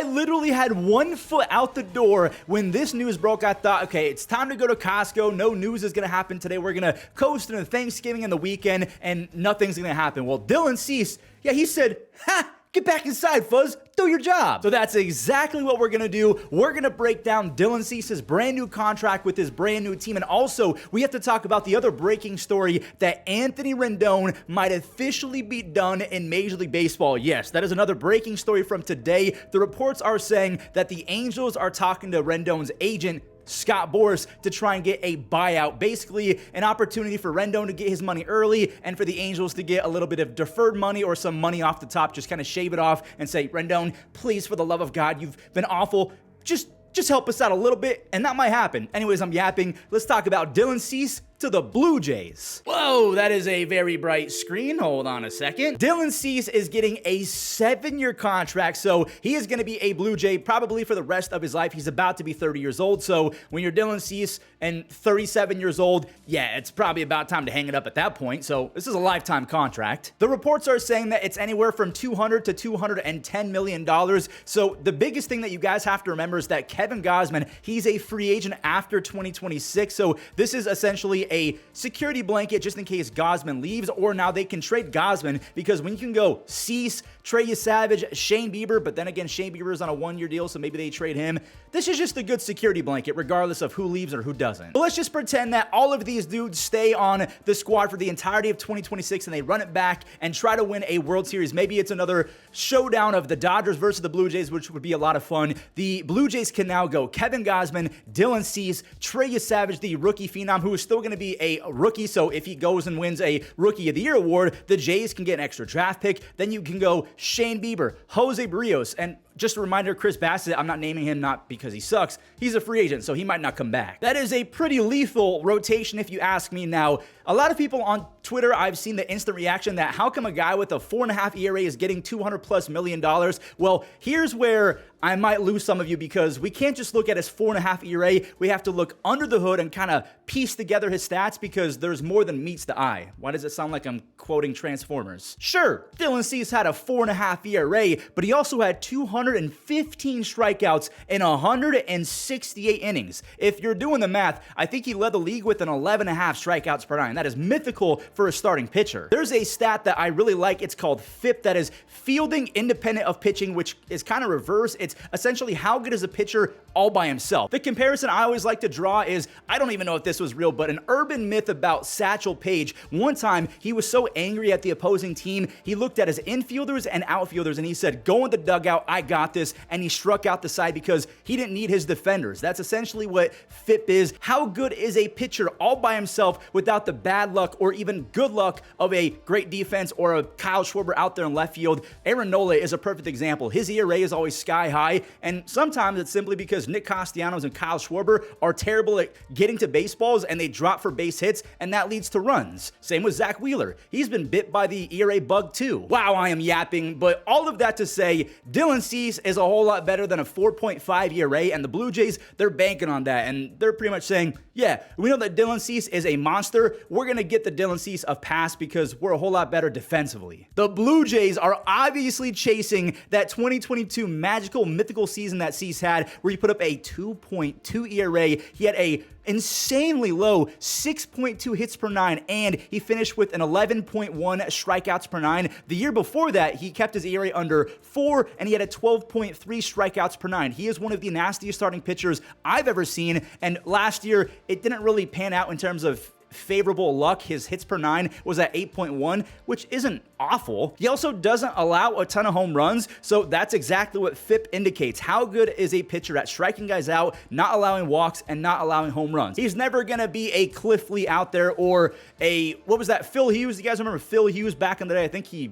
I literally had 1 foot out the door when this news broke. I thought, okay, it's time to go to Costco. No news is going to happen today. We're going to coast into Thanksgiving and the weekend, and nothing's going to happen. Well, Dylan Cease, yeah, he said, ha! Get back inside, Fuzz. Do your job. So that's exactly what we're going to do. We're going to break down Dylan Cease's brand new contract with his brand new team. And also, we have to talk about the other breaking story that Anthony Rendon might officially be done in Major League Baseball. Yes, that is another breaking story from today. The reports are saying that the Angels are talking to Rendon's agent, Scott Boras, to try and get a buyout. Basically, an opportunity for Rendon to get his money early and for the Angels to get a little bit of deferred money or some money off the top. Just kind of shave it off and say, Rendon, please, for the love of God, you've been awful. Just help us out a little bit, and that might happen. Anyways, I'm yapping. Let's talk about Dylan Cease to the Blue Jays. Whoa, that is a very bright screen. Hold on a second. Dylan Cease is getting a 7-year contract, so he is going to be a Blue Jay probably for the rest of his life. He's about to be 30 years old, so when you're Dylan Cease and 37 years old, yeah, it's probably about time to hang it up at that point, so this is a lifetime contract. The reports are saying that it's anywhere from $200 to $210 million, so the biggest thing that you guys have to remember is that Kevin Gausman, he's a free agent after 2026, so this is essentially a security blanket just in case Gausman leaves, or now they can trade Gausman, because when you can go Cease, Trey Savage, Shane Bieber, but then again, Shane Bieber is on a 1-year deal, so maybe they trade him. This is just a good security blanket, regardless of who leaves or who doesn't. But let's just pretend that all of these dudes stay on the squad for the entirety of 2026 and they run it back and try to win a World Series. Maybe it's another showdown of the Dodgers versus the Blue Jays, which would be a lot of fun. The Blue Jays can now go Kevin Gausman, Dylan Cease, Trey Savage, the rookie phenom, who is still going to be a rookie, so if he goes and wins a Rookie of the Year award, the Jays can get an extra draft pick. Then you can go Shane Bieber, José Berríos, and just a reminder, Chris Bassett, I'm not naming him not because he sucks. He's a free agent, so he might not come back. That is a pretty lethal rotation if you ask me. Now, a lot of people on Twitter, I've seen the instant reaction that how come a guy with a 4.5 ERA is getting $200+ million? Well, here's where I might lose some of you, because we can't just look at his 4.5 ERA. We have to look under the hood and kind of piece together his stats, because there's more than meets the eye. Why does it sound like I'm quoting Transformers? Sure, Dylan Cease had a 4.5 ERA, but he also had 215 strikeouts in 168 innings. If you're doing the math, I think he led the league with an 11.5 strikeouts per nine. That is mythical for a starting pitcher. There's a stat that I really like. It's called FIP, that is fielding independent of pitching, which is kind of reverse. It's essentially how good is a pitcher all by himself. The comparison I always like to draw is, I don't even know if this was real, but an urban myth about Satchel Paige. One time, he was so angry at the opposing team, he looked at his infielders and outfielders and he said, go in the dugout, I got this, and he struck out the side because he didn't need his defenders. That's essentially what FIP is. How good is a pitcher all by himself without the bad luck or even good luck of a great defense or a Kyle Schwarber out there in left field? Aaron Nola is a perfect example. His ERA is always sky high, and sometimes it's simply because Nick Castellanos and Kyle Schwarber are terrible at getting to baseballs and they drop for base hits, and that leads to runs. Same with Zach Wheeler. He's been bit by the ERA bug too. Wow, I am yapping, but all of that to say, Dylan Cease is a whole lot better than a 4.5 ERA, and the Blue Jays, they're banking on that, and they're pretty much saying, yeah, we know that Dylan Cease is a monster. We're going to get the Dylan Cease a pass because we're a whole lot better defensively. The Blue Jays are obviously chasing that 2022 magical, mythical season that Cease had, where he put up a 2.2 ERA. He had a insanely low 6.2 hits per nine, and he finished with an 11.1 strikeouts per nine. The year before that, he kept his ERA under 4, and he had a 12.3 strikeouts per nine. He is one of the nastiest starting pitchers I've ever seen, and last year, it didn't really pan out in terms of favorable luck. His hits per nine was at 8.1, which isn't awful. He also doesn't allow a ton of home runs, so that's exactly what FIP indicates. How good is a pitcher at striking guys out, not allowing walks, and not allowing home runs? He's never going to be a Cliff Lee out there or a, what was that, Phil Hughes? You guys remember Phil Hughes back in the day? I think he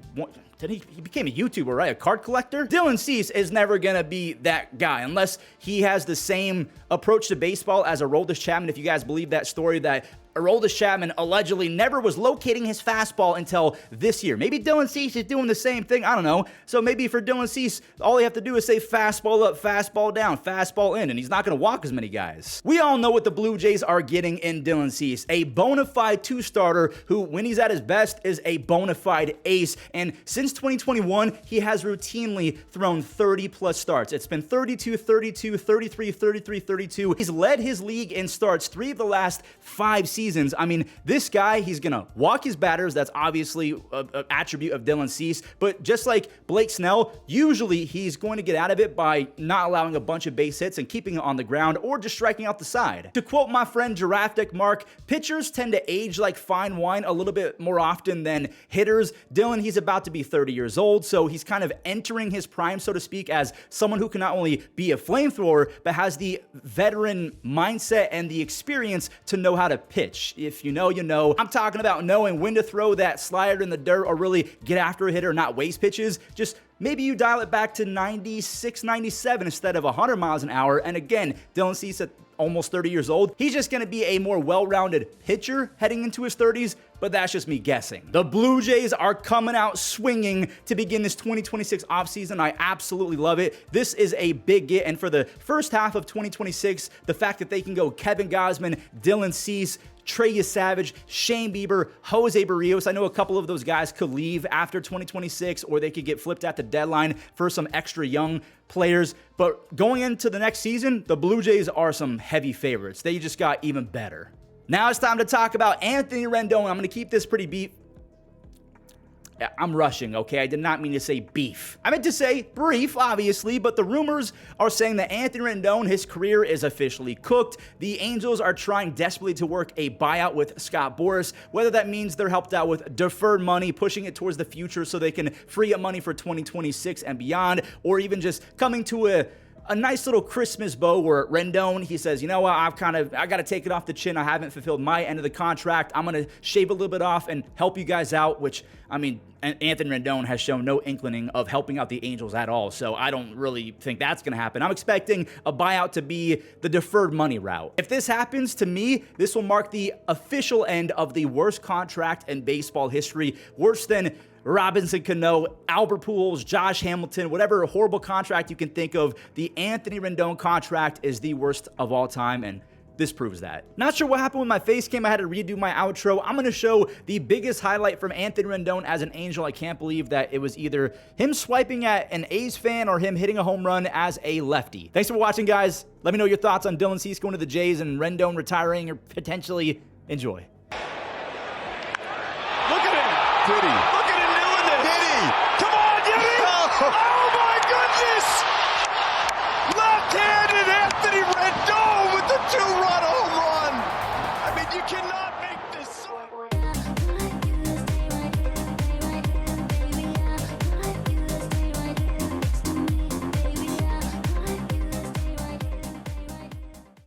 became a YouTuber, right? A card collector? Dylan Cease is never going to be that guy unless he has the same approach to baseball as Aroldis Chapman. If you guys believe that story that Aroldis Chapman allegedly never was locating his fastball until this year. Maybe Dylan Cease is doing the same thing. I don't know. So maybe for Dylan Cease, all you have to do is say fastball up, fastball down, fastball in, and he's not going to walk as many guys. We all know what the Blue Jays are getting in Dylan Cease, a bona fide two-starter who, when he's at his best, is a bona fide ace. And since 2021, he has routinely thrown 30-plus starts. It's been 32, 32, 33, 33, 32. He's led his league in starts 3 of the last 5 seasons. I mean, this guy, he's going to walk his batters. That's obviously an attribute of Dylan Cease. But just like Blake Snell, usually he's going to get out of it by not allowing a bunch of base hits and keeping it on the ground or just striking out the side. To quote my friend Giraffic Mark, pitchers tend to age like fine wine a little bit more often than hitters. Dylan, he's about to be 30 years old, so he's kind of entering his prime, so to speak, as someone who can not only be a flamethrower, but has the veteran mindset and the experience to know how to pitch. If you know, you know. I'm talking about knowing when to throw that slider in the dirt or really get after a hitter, not waste pitches. Just maybe you dial it back to 96, 97 instead of 100 miles an hour. And again, Dylan Cease at almost 30 years old, he's just going to be a more well-rounded pitcher heading into his 30s, but that's just me guessing. The Blue Jays are coming out swinging to begin this 2026 offseason. I absolutely love it. This is a big get, and for the first half of 2026, the fact that they can go Kevin Gausman, Dylan Cease, Trey Savage, Shane Bieber, José Berríos. I know a couple of those guys could leave after 2026, or they could get flipped at the deadline for some extra young players. But going into the next season, the Blue Jays are some heavy favorites. They just got even better. Now it's time to talk about Anthony Rendon. I'm going to keep this pretty beef. I'm rushing, okay? I did not mean to say beef. I meant to say brief, obviously, but the rumors are saying that Anthony Rendon, his career is officially cooked. The Angels are trying desperately to work a buyout with Scott Boras, whether that means they're helped out with deferred money, pushing it towards the future so they can free up money for 2026 and beyond, or even just coming to a nice little Christmas bow where Rendon, he says, you know what, I got to take it off the chin. I haven't fulfilled my end of the contract. I'm going to shave a little bit off and help you guys out, which, I mean, Anthony Rendon has shown no inkling of helping out the Angels at all, so I don't really think that's going to happen. I'm expecting a buyout to be the deferred money route. If this happens, to me, this will mark the official end of the worst contract in baseball history, worse than Robinson Cano, Albert Pujols, Josh Hamilton, whatever horrible contract you can think of. The Anthony Rendon contract is the worst of all time, and this proves that. Not sure what happened with my face cam. I had to redo my outro. I'm going to show the biggest highlight from Anthony Rendon as an Angel. I can't believe that it was either him swiping at an A's fan or him hitting a home run as a lefty. Thanks for watching, guys. Let me know your thoughts on Dylan Cease going to the Jays and Rendon retiring or potentially. Enjoy. Look at him. Did he? Look at him doing this. Did he? Come on, Jimmy! Oh.